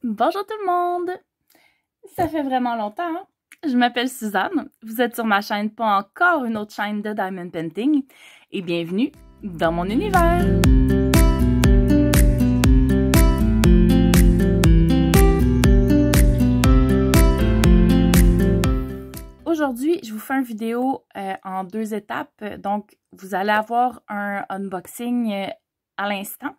Bonjour tout le monde! Ça fait vraiment longtemps, hein? Je m'appelle Suzanne, vous êtes sur ma chaîne, pas encore une autre chaîne de Diamond Painting, et bienvenue dans mon univers! Aujourd'hui, je vous fais une vidéo en deux étapes, donc vous allez avoir un unboxing à l'instant.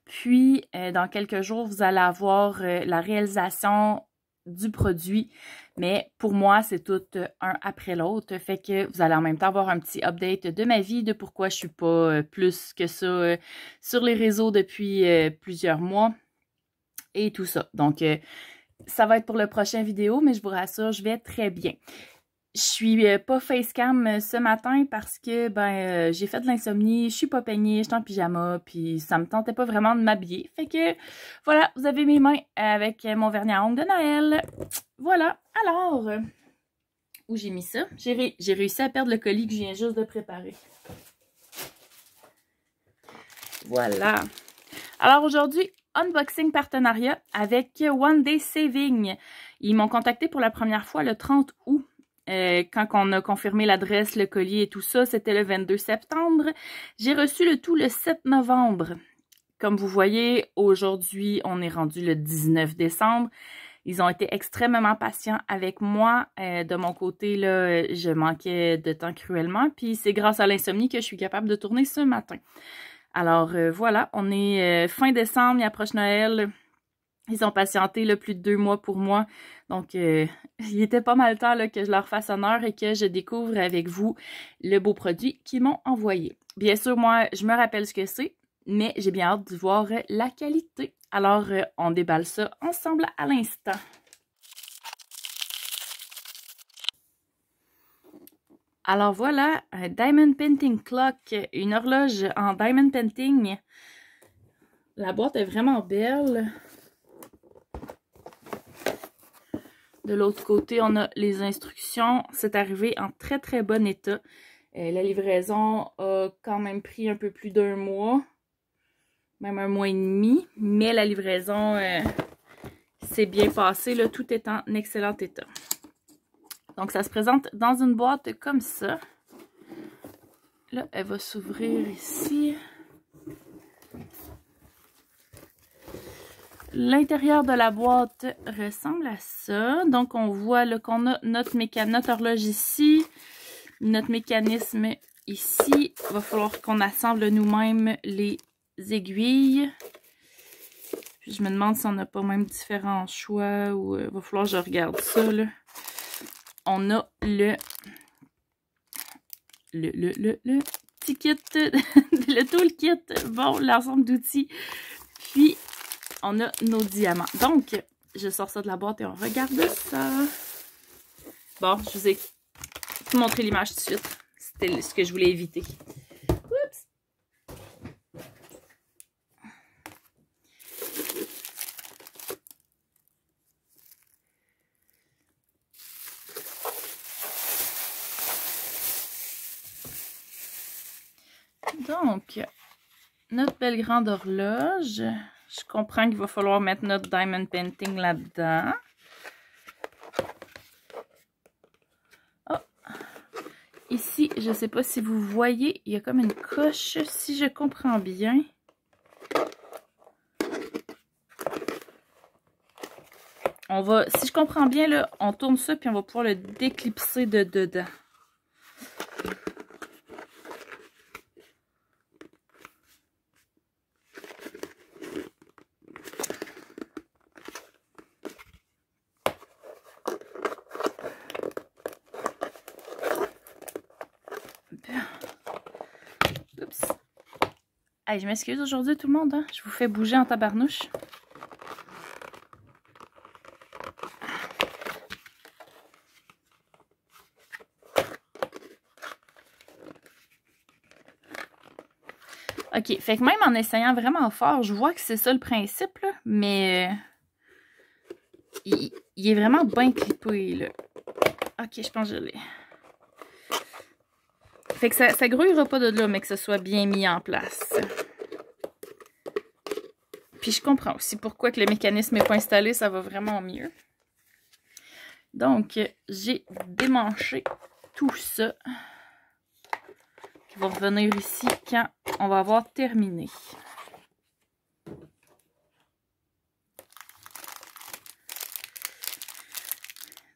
Puis, dans quelques jours, vous allez avoir la réalisation du produit. Mais pour moi, c'est tout un après l'autre. Fait que vous allez en même temps avoir un petit update de ma vie, de pourquoi je suis pas plus que ça sur les réseaux depuis plusieurs mois et tout ça. Donc, ça va être pour le prochain vidéo, mais je vous rassure, je vais très bien. Je suis pas facecam ce matin parce que j'ai fait de l'insomnie, je suis pas peignée, je suis en pyjama, puis ça me tentait pas vraiment de m'habiller. Fait que voilà, vous avez mes mains avec mon vernis à ongles de Noël. Voilà, alors, où j'ai mis ça? J'ai réussi à perdre le colis que je viens juste de préparer. Voilà. Alors aujourd'hui, unboxing partenariat avec One Day Saving. Ils m'ont contacté pour la première fois le 30 août. Quand on a confirmé l'adresse, le colis et tout ça, c'était le 22 septembre. J'ai reçu le tout le 7 novembre. Comme vous voyez, aujourd'hui, on est rendu le 19 décembre. Ils ont été extrêmement patients avec moi. De mon côté, là, je manquais de temps cruellement. Puis c'est grâce à l'insomnie que je suis capable de tourner ce matin. Alors voilà, on est fin décembre, il approche Noël. Ils ont patienté là, plus de 2 mois pour moi. Donc, il était pas mal temps là, que je leur fasse honneur et que je découvre avec vous le beau produit qu'ils m'ont envoyé. Bien sûr, moi, je me rappelle ce que c'est, mais j'ai bien hâte de voir la qualité. Alors, on déballe ça ensemble à l'instant. Alors voilà, un Diamond Painting Clock, une horloge en Diamond Painting. La boîte est vraiment belle. De l'autre côté, on a les instructions. C'est arrivé en très très bon état. La livraison a quand même pris un peu plus d'1 mois. Même 1 mois et demi. Mais la livraison s'est bien passée. Là, tout est en excellent état. Donc ça se présente dans une boîte comme ça. Là, elle va s'ouvrir ici. L'intérieur de la boîte ressemble à ça. Donc, on voit qu'on a notre horloge ici, notre mécanisme ici. Il va falloir qu'on assemble nous-mêmes les aiguilles. Puis, je me demande si on n'a pas même différents choix ou il va falloir que je regarde ça, là. On a le petit kit, le toolkit, bon, l'ensemble d'outils. Puis, on a nos diamants. Donc, je sors ça de la boîte et on regarde ça. Bon, je vous ai montré l'image tout de suite. C'était ce que je voulais éviter. Oups! Donc, notre belle grande horloge. Je comprends qu'il va falloir mettre notre Diamond Painting là-dedans. Oh! Ici, je ne sais pas si vous voyez, il y a comme une coche, si je comprends bien. On va, si je comprends bien, là, on tourne ça puis on va pouvoir le déclipser de dedans. Oups. Hey, je m'excuse aujourd'hui tout le monde, hein? Je vous fais bouger en tabarnouche. Ok, fait que même en essayant vraiment fort, je vois que c'est ça le principe, là, mais il est vraiment bien clippé, là. Ok, je pense que je l'ai. Fait que ça grouillera pas de là, mais que ce soit bien mis en place. Puis je comprends aussi pourquoi que le mécanisme n'est pas installé, ça va vraiment mieux. Donc, j'ai démanché tout ça. Qui va revenir ici quand on va avoir terminé.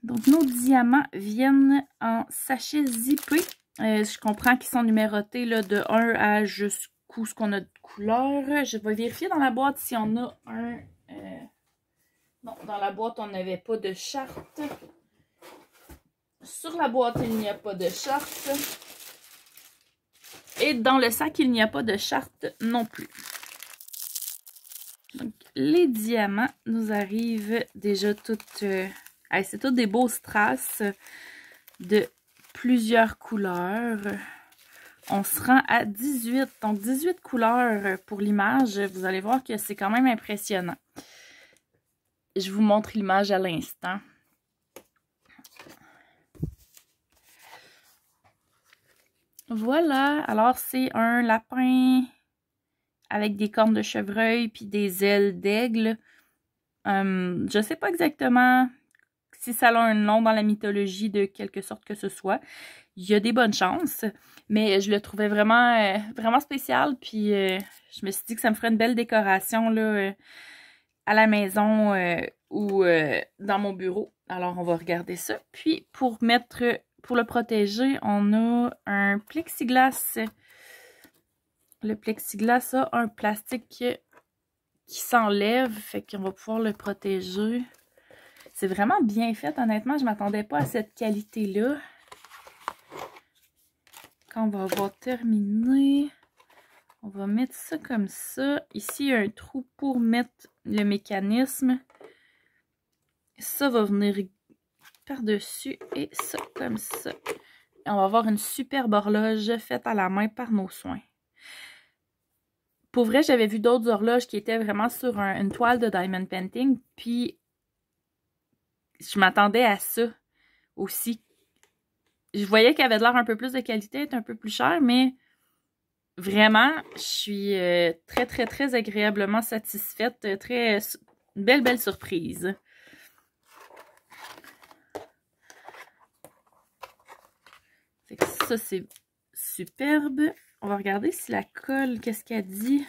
Donc, nos diamants viennent en sachets zippés. Je comprends qu'ils sont numérotés là, de 1 à jusqu'où ce qu'on a de couleur. Je vais vérifier dans la boîte si on a un... Non, dans la boîte, on n'avait pas de charte. Sur la boîte, il n'y a pas de charte. Et dans le sac, il n'y a pas de charte non plus. Donc, les diamants nous arrivent déjà toutes... c'est tous des beaux strass de plusieurs couleurs. On se rend à 18. Donc, 18 couleurs pour l'image. Vous allez voir que c'est quand même impressionnant. Je vous montre l'image à l'instant. Voilà. Alors, c'est un lapin avec des cornes de chevreuil puis des ailes d'aigle. Je ne sais pas exactement si ça a un nom dans la mythologie de quelque sorte que ce soit. Il y a des bonnes chances, mais je le trouvais vraiment, vraiment spécial. Puis je me suis dit que ça me ferait une belle décoration là, à la maison ou dans mon bureau. Alors, on va regarder ça. Puis, pour le protéger, on a un plexiglas. Le plexiglas a un plastique qui s'enlève, fait qu'on va pouvoir le protéger. C'est vraiment bien fait, honnêtement. Je ne m'attendais pas à cette qualité-là. Quand on va avoir terminé, on va mettre ça comme ça. Ici, il y a un trou pour mettre le mécanisme. Ça va venir par-dessus et ça comme ça. Et on va avoir une superbe horloge faite à la main par nos soins. Pour vrai, j'avais vu d'autres horloges qui étaient vraiment sur une toile de diamond painting, puis je m'attendais à ça aussi. Je voyais qu'elle avait l'air un peu plus de qualité, être un peu plus chère, mais vraiment, je suis très, très, très agréablement satisfaite. Une belle, belle surprise. Fait que ça, c'est superbe. On va regarder si la colle, qu'est-ce qu'elle dit.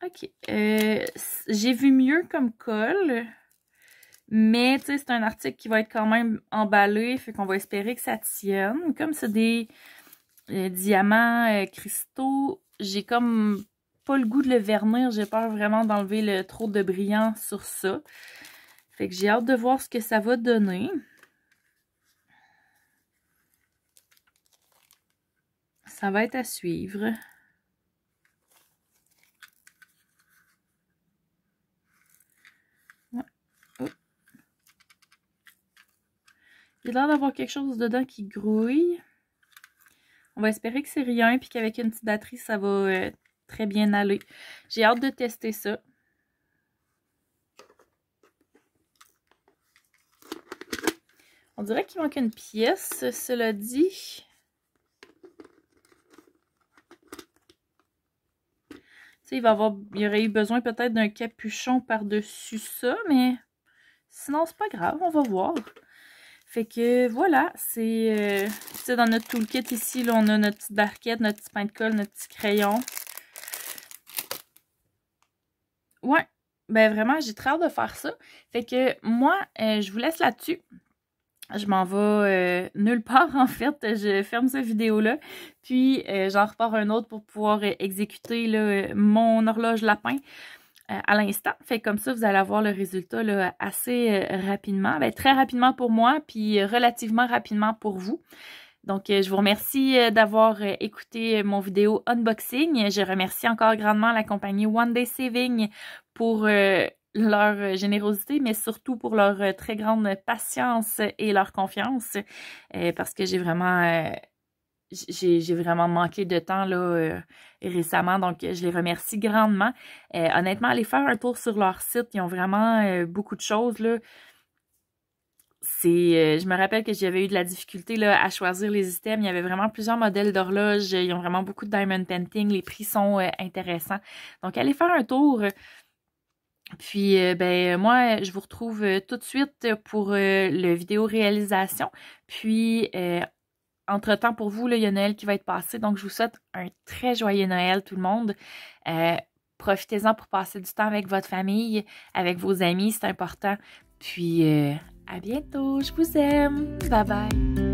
Ok. J'ai vu mieux comme colle. Mais, tu sais, c'est un article qui va être quand même emballé. Fait qu'on va espérer que ça tienne. Comme c'est des diamants cristaux, j'ai comme pas le goût de le vernir. J'ai peur vraiment d'enlever le trop de brillant sur ça. Fait que j'ai hâte de voir ce que ça va donner. Ça va être à suivre. Ouais. Oh. Il a l'air d'avoir quelque chose dedans qui grouille. On va espérer que c'est rien, puis qu'avec une petite batterie, ça va très bien aller. J'ai hâte de tester ça. On dirait qu'il manque une pièce, cela dit. Tu sais, il y aurait eu besoin peut-être d'un capuchon par-dessus ça, mais sinon, c'est pas grave, on va voir. Fait que voilà, c'est dans notre toolkit ici, là, on a notre petite barquette, notre petit pain de colle, notre petit crayon. Ouais, ben vraiment, j'ai très hâte de faire ça. Fait que moi, je vous laisse là-dessus. Je m'en vais nulle part, en fait. Je ferme cette vidéo-là. Puis, j'en repars un autre pour pouvoir exécuter là, mon horloge lapin à l'instant. Fait comme ça, vous allez avoir le résultat là, assez rapidement. Ben, très rapidement pour moi, puis relativement rapidement pour vous. Donc, je vous remercie d'avoir écouté mon vidéo unboxing. Je remercie encore grandement la compagnie One Day Saving pour leur générosité, mais surtout pour leur très grande patience et leur confiance. Parce que j'ai vraiment manqué de temps là récemment, donc je les remercie grandement. Honnêtement, allez faire un tour sur leur site. Ils ont vraiment beaucoup de choses là. je me rappelle que j'avais eu de la difficulté là, à choisir les items. Il y avait vraiment plusieurs modèles d'horloges. Ils ont vraiment beaucoup de diamond painting. Les prix sont intéressants. Donc, allez faire un tour. Puis, moi, je vous retrouve tout de suite pour le vidéo réalisation. Puis, entre-temps, pour vous, là, il y a Noël qui va être passé. Donc, je vous souhaite un très joyeux Noël, tout le monde. Profitez-en pour passer du temps avec votre famille, avec vos amis, c'est important. Puis, à bientôt. Je vous aime. Bye bye.